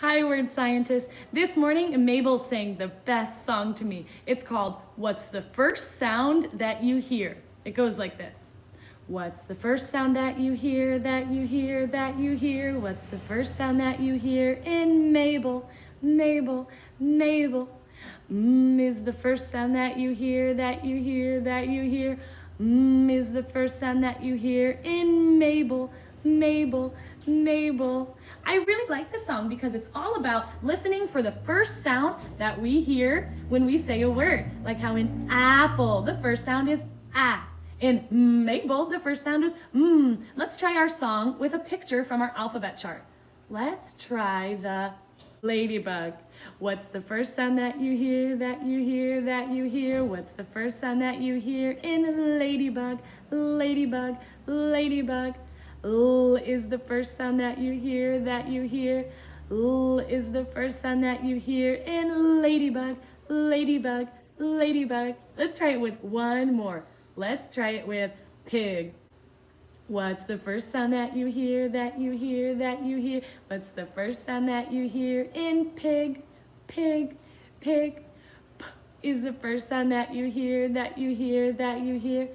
Hi, word scientists. This morning, Mabel sang the best song to me. It's called What's the First Sound That You Hear? It goes like this. What's the first sound that you hear, that you hear, that you hear? What's the first sound that you hear in Mabel, Mabel, Mabel? Is the first sound that you hear, that you hear, that you hear? Is the first sound that you hear in Mabel, Mabel, Mabel. I really like this song because it's all about listening for the first sound that we hear when we say a word. Like how in apple, the first sound is ah. In Mabel, the first sound is mm. Let's try our song with a picture from our alphabet chart. Let's try the ladybug. What's the first sound that you hear, that you hear, that you hear? What's the first sound that you hear in ladybug, ladybug, ladybug? L is the first sound that you hear, that you hear. L is the first sound that you hear in ladybug, ladybug, ladybug. Let's try it with one more. Let's try it with pig. What's the first sound that you hear, that you hear, that you hear? What's the first sound that you hear in pig, pig, pig? P is the first sound that you hear, that you hear, that you hear.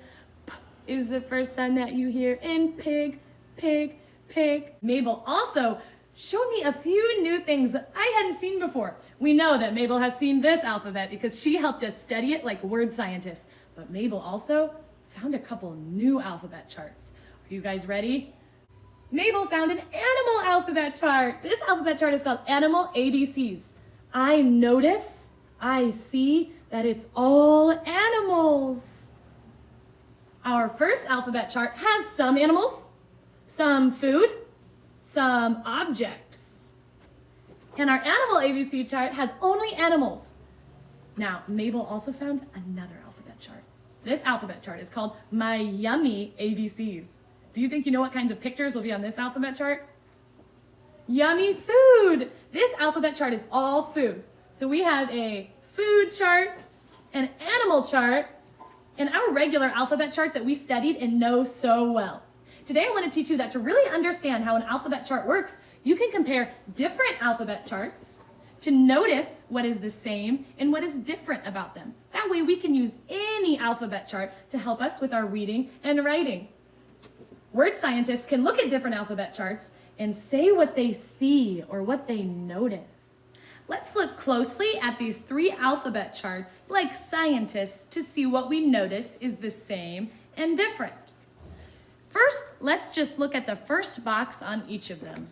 P is the first sound that you hear in pig, pig, pig. Mabel also showed me a few new things that I hadn't seen before. We know that Mabel has seen this alphabet because she helped us study it like word scientists. But Mabel also found a couple new alphabet charts. Are you guys ready? Mabel found an animal alphabet chart. This alphabet chart is called Animal ABCs. I notice, I see that it's all animals. Our first alphabet chart has some animals, some food, some objects. And our animal ABC chart has only animals. Now, Mabel also found another alphabet chart. This alphabet chart is called My Yummy ABCs. Do you think you know what kinds of pictures will be on this alphabet chart? Yummy food! This alphabet chart is all food. So we have a food chart, an animal chart, and our regular alphabet chart that we studied and know so well. Today I want to teach you that to really understand how an alphabet chart works, you can compare different alphabet charts to notice what is the same and what is different about them. That way we can use any alphabet chart to help us with our reading and writing. Word scientists can look at different alphabet charts and say what they see or what they notice. Let's look closely at these three alphabet charts like scientists to see what we notice is the same and different. First, let's just look at the first box on each of them.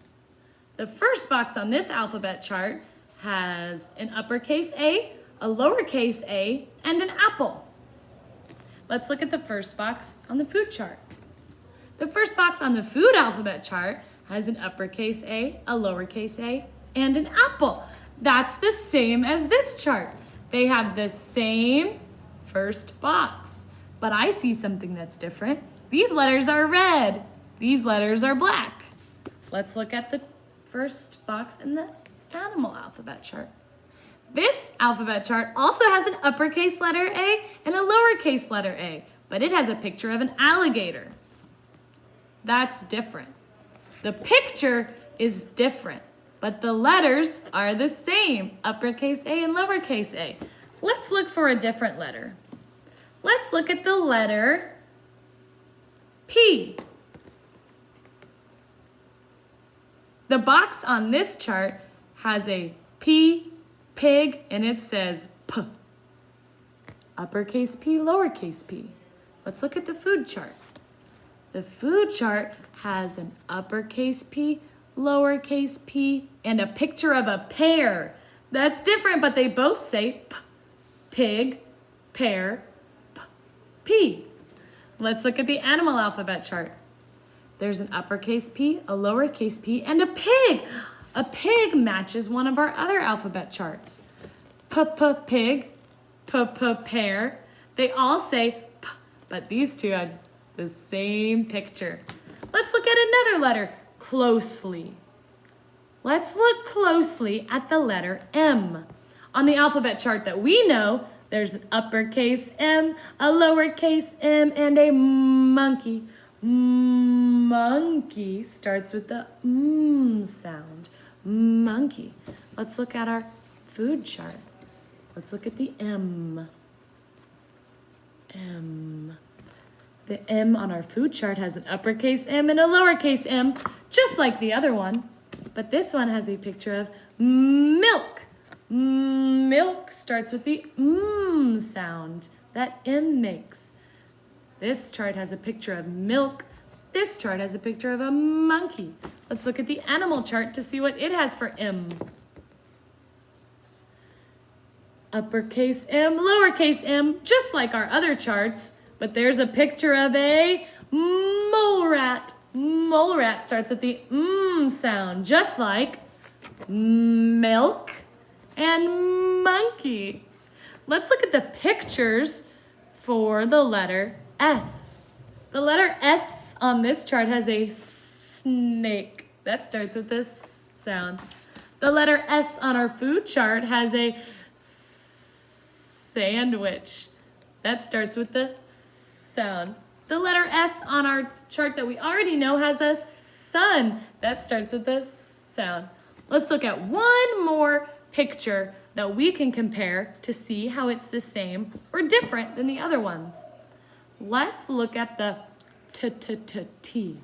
The first box on this alphabet chart has an uppercase A, a lowercase a, and an apple. Let's look at the first box on the food chart. The first box on the food alphabet chart has an uppercase A, a lowercase a, and an apple. That's the same as this chart. They have the same first box, but I see something that's different. These letters are red. These letters are black. Let's look at the first box in the animal alphabet chart. This alphabet chart also has an uppercase letter A and a lowercase letter a, but it has a picture of an alligator. That's different. The picture is different, but the letters are the same, uppercase A and lowercase a. Let's look for a different letter. Let's look at the letter P. The box on this chart has a P, pig, and it says P. Uppercase P, lowercase p. Let's look at the food chart. The food chart has an uppercase P, lowercase p, and a picture of a pear. That's different, but they both say P. Pig, pear, P, P. Let's look at the animal alphabet chart. There's an uppercase P, a lowercase p, and a pig. A pig matches one of our other alphabet charts. P-p-pig, p-p-pear. They all say P, but these two have the same picture. Let's look at another letter closely. Let's look closely at the letter M. On the alphabet chart that we know, there's an uppercase M, a lowercase m, and a monkey. Monkey starts with the sound. monkey. Let's look at our food chart. Let's look at the M. M. The M on our food chart has an uppercase M and a lowercase m, just like the other one. But this one has a picture of milk. Milk starts with the sound that M makes. This chart has a picture of milk. This chart has a picture of a monkey. Let's look at the animal chart to see what it has for M. Uppercase M, lowercase m, just like our other charts, but there's a picture of a mole rat. Mole rat starts with the sound, just like milk and monkey. Let's look at the pictures for the letter S. The letter S on this chart has a snake. That starts with this sound. The letter S on our food chart has a sandwich. That starts with the sound. The letter S on our chart that we already know has a sun. That starts with the sound. Let's look at one more picture that we can compare to see how it's the same or different than the other ones. Let's look at the T.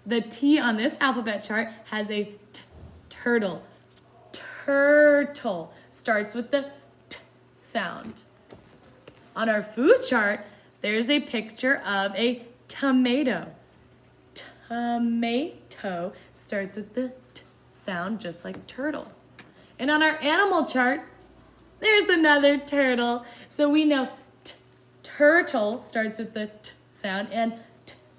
The T on this alphabet chart has a turtle. Turtle starts with the T sound. On our food chart, there's a picture of a tomato. Tomato starts with the T sound, just like turtle. And on our animal chart, there's another turtle. So we know turtle starts with the T sound, and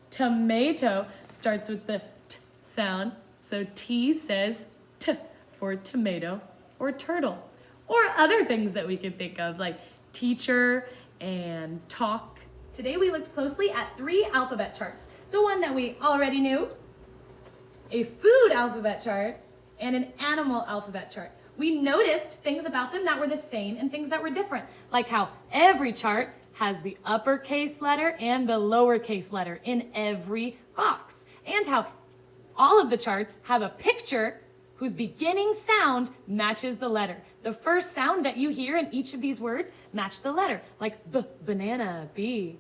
tomato starts with the T sound. So T says T for tomato or turtle. Or other things that we can think of, like teacher and talk. Today we looked closely at 3 alphabet charts. The one that we already knew, a food alphabet chart, and an animal alphabet chart. We noticed things about them that were the same and things that were different, like how every chart has the uppercase letter and the lowercase letter in every box, and how all of the charts have a picture whose beginning sound matches the letter. The first sound that you hear in each of these words match the letter, like banana, B,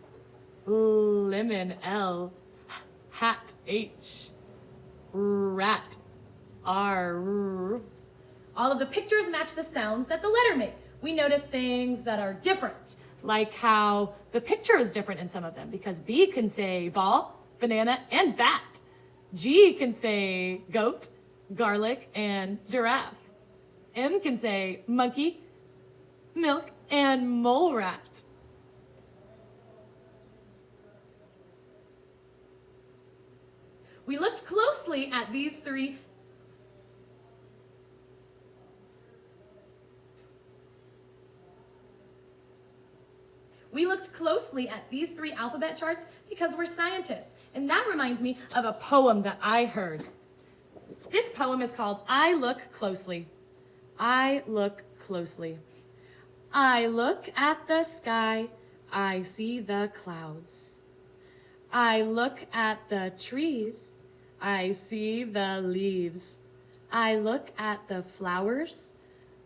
lemon, L, hat, H, rat, R. All of the pictures match the sounds that the letter make. We notice things that are different, like how the picture is different in some of them, because B can say ball, banana, and bat. G can say goat, garlic, and giraffe. M can say monkey, milk, and mole rat. We looked closely at these 3 alphabet charts because we're scientists. And that reminds me of a poem that I heard. This poem is called I Look Closely. I look closely. I look at the sky. I see the clouds. I look at the trees. I see the leaves. I look at the flowers.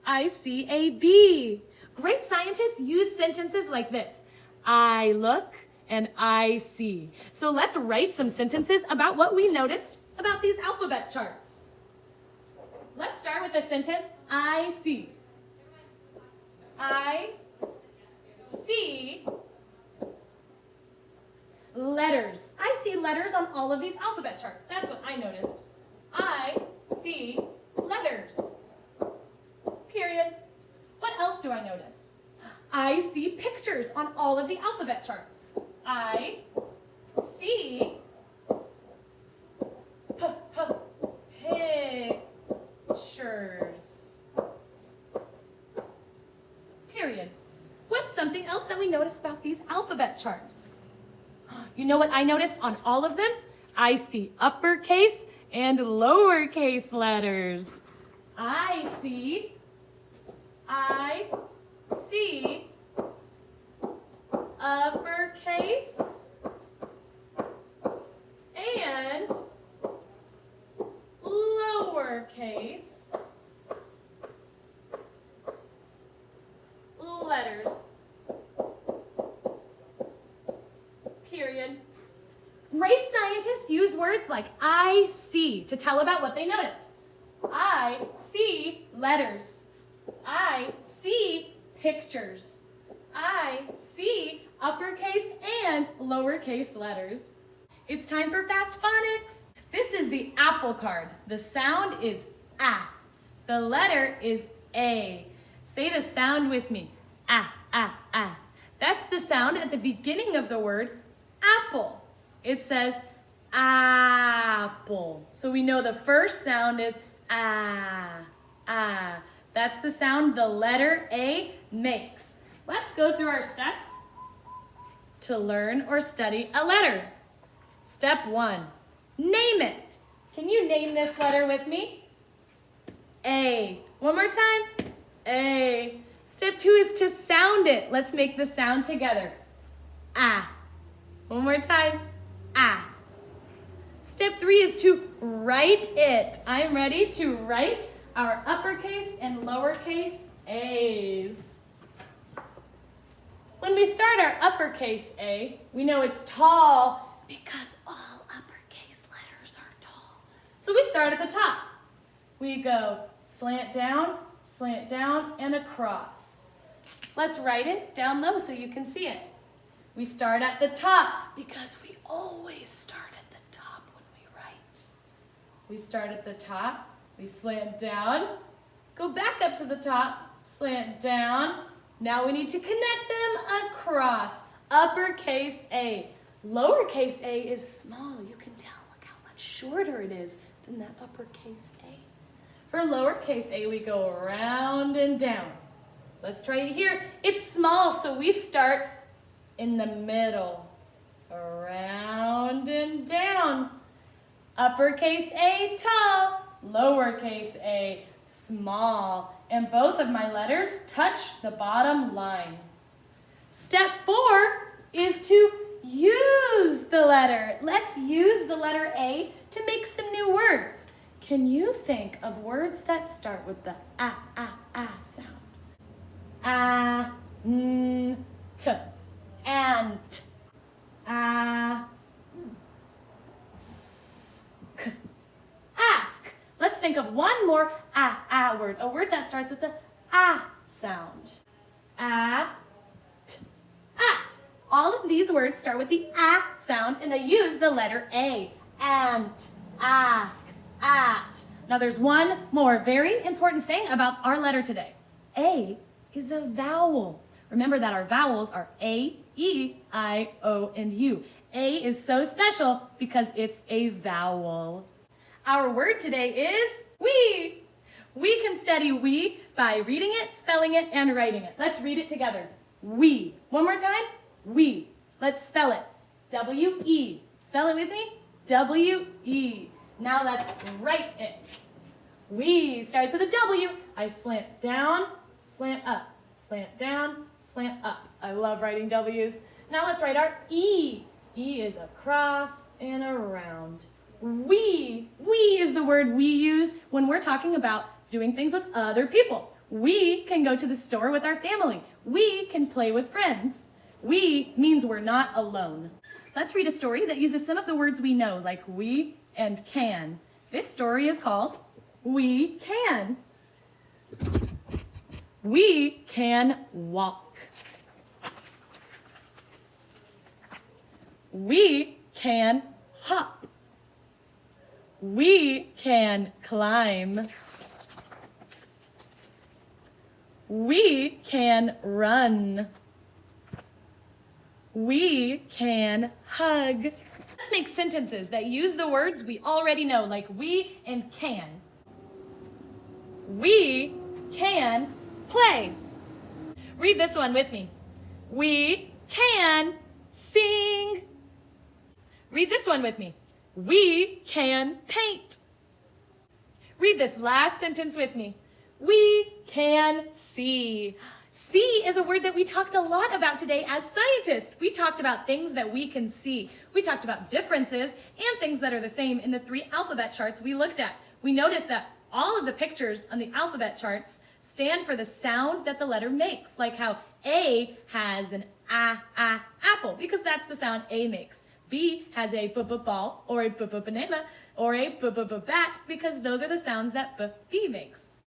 I see a bee. Great scientists use sentences like this. I look and I see. So let's write some sentences about what we noticed about these alphabet charts. Let's start with the sentence, I see. I see letters. I see letters on all of these alphabet charts. That's what I noticed. I see letters. Period. What else do I notice? I see pictures on all of the alphabet charts. I see pictures. Period. What's something else that we notice about these alphabet charts? You know what I noticed on all of them? I see uppercase and lowercase letters. I see uppercase and lowercase. lowercase letters. Period. Great scientists use words like I see to tell about what they notice. I see letters. I see pictures. I see uppercase and lowercase letters. It's time for Fast Phonics. This is the Apple card. The sound is ah. The letter is A. Say the sound with me. Ah, ah, ah. That's the sound at the beginning of the word apple. It says apple. So we know the first sound is ah, ah. That's the sound the letter A makes. Let's go through our steps to learn or study a letter. Step 1, name it. Can you name this letter with me? A. One more time. A. Step 2 is to sound it. Let's make the sound together. Ah. One more time. Ah. Step 3 is to write it. I'm ready to write our uppercase and lowercase A's. When we start our uppercase A, we know it's tall because all uppercase letters are tall. So we start at the top. We go slant down, and across. Let's write it down low so you can see it. We start at the top because we always start at the top when we write. We start at the top, we slant down, go back up to the top, slant down. Now we need to connect them across. Uppercase A. Lowercase a is small. You can tell, look how much shorter it is than that uppercase A. For lowercase a, we go around and down. Let's try it here. It's small, so we start in the middle. Around and down. Uppercase A, tall. Lowercase a, small. And both of my letters touch the bottom line. Step 4 is to use the letter. Let's use the letter A to make some new words. Can you think of words that start with the sound? T, ant, ask. Let's think of one more word, a word that starts with the sound. At. All of these words start with the sound and they use the letter A. Ant, ask, at. Now there's one more very important thing about our letter today. A is a vowel. Remember that our vowels are A, E, I, O, and U. A is so special because it's a vowel. Our word today is we. We can study we by reading it, spelling it, and writing it. Let's read it together. We. One more time. We. Let's spell it. W-E. Spell it with me. W-E. Now let's write it. We starts with a W. I slant down, slant up, slant down, slant up. I love writing W's. Now let's write our E. E is across and around. We is the word we use when we're talking about doing things with other people. We can go to the store with our family. We can play with friends. We means we're not alone. Let's read a story that uses some of the words we know, like we and can. This story is called We Can. We can walk. We can hop. We can climb. We can run. We can hug. Let's make sentences that use the words we already know, like we and can. We can play. Read this one with me. We can sing. Read this one with me. We can paint. Read this last sentence with me. We can see. See is a word that we talked a lot about today as scientists. We talked about things that we can see. We talked about differences and things that are the same in the 3 alphabet charts we looked at. we notice that all of the pictures on the alphabet charts stand for the sound that the letter makes, like how A has an apple, because that's the sound A makes. B has a ball, or a banana, or a bat, because those are the sounds that B makes.